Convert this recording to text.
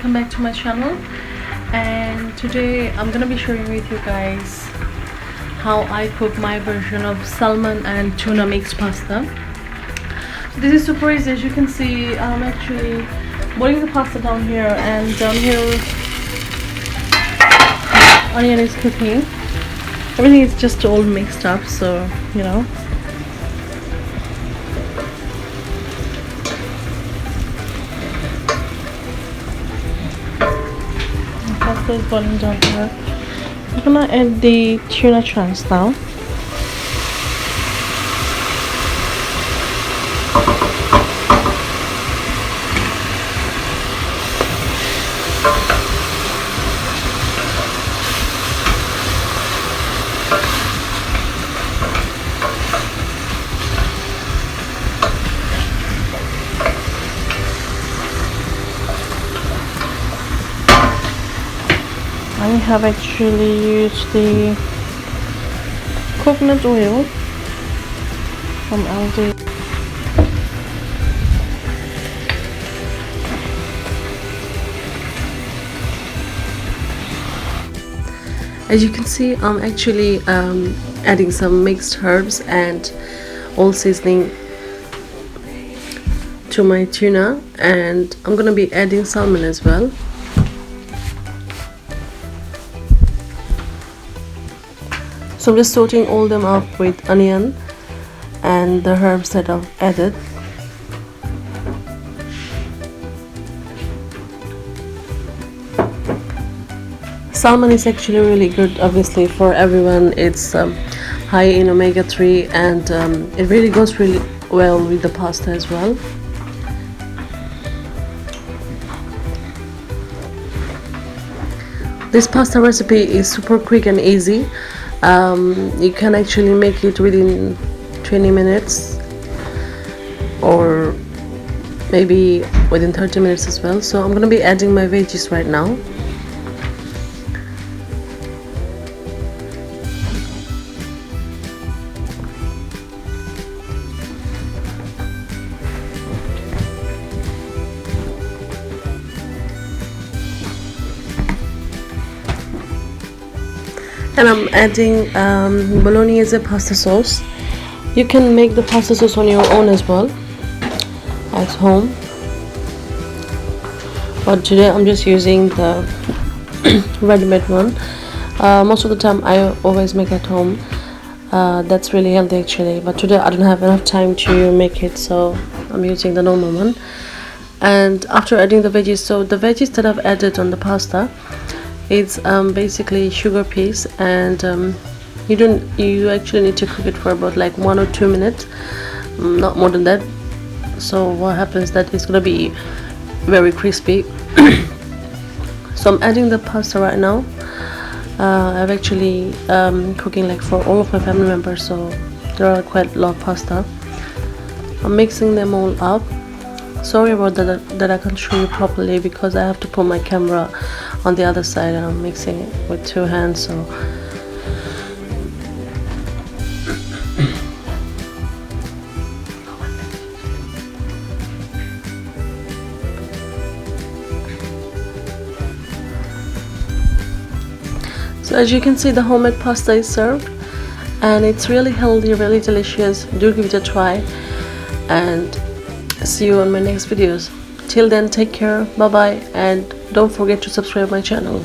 welcome back to my channel. And today I'm gonna be sharing with you guys how I cook my version of salmon and tuna mixed pasta. This is super easy. As you can see, I'm actually boiling the pasta down here, and down here onion is cooking. Everything is just all mixed up, so you know. Pasta is boiling down here. I'm gonna add the tuna chunks now. I have actually used the coconut oil from Aldi. As you can see, I'm actually adding some mixed herbs and all seasoning to my tuna, and I'm gonna be adding salmon as well. So I'm just sorting all them up with onion and the herbs that I've added. Salmon is actually really good, obviously, for everyone. It's high in omega-3, and it really goes really well with the pasta as well. This pasta recipe is super quick and easy. You can actually make it within 20 minutes or maybe within 30 minutes as well. So I'm going to be adding my veggies right now. And I'm adding bolognese pasta sauce. You can make the pasta sauce on your own as well at home, but today I'm just using the ready-made one. Most of the time I always make at home. That's really healthy actually, but today I don't have enough time to make it, so I'm using the normal one. And after adding the veggies, so the veggies that I've added on the pasta, it's basically sugar peas, and you actually need to cook it for about like 1 or 2 minutes, not more than that. So what happens that it's gonna be very crispy. So I'm adding the pasta right now. I've actually cooking like for all of my family members, so there are quite a lot of pasta. I'm mixing them all up. Sorry about that I can't show you properly because I have to put my camera on the other side and I'm mixing it with 2 hands. So as you can see, the homemade pasta is served, and it's really healthy, really delicious. Do give it a try, and see you on my next videos. Till then, take care, bye bye, and don't forget to subscribe my channel.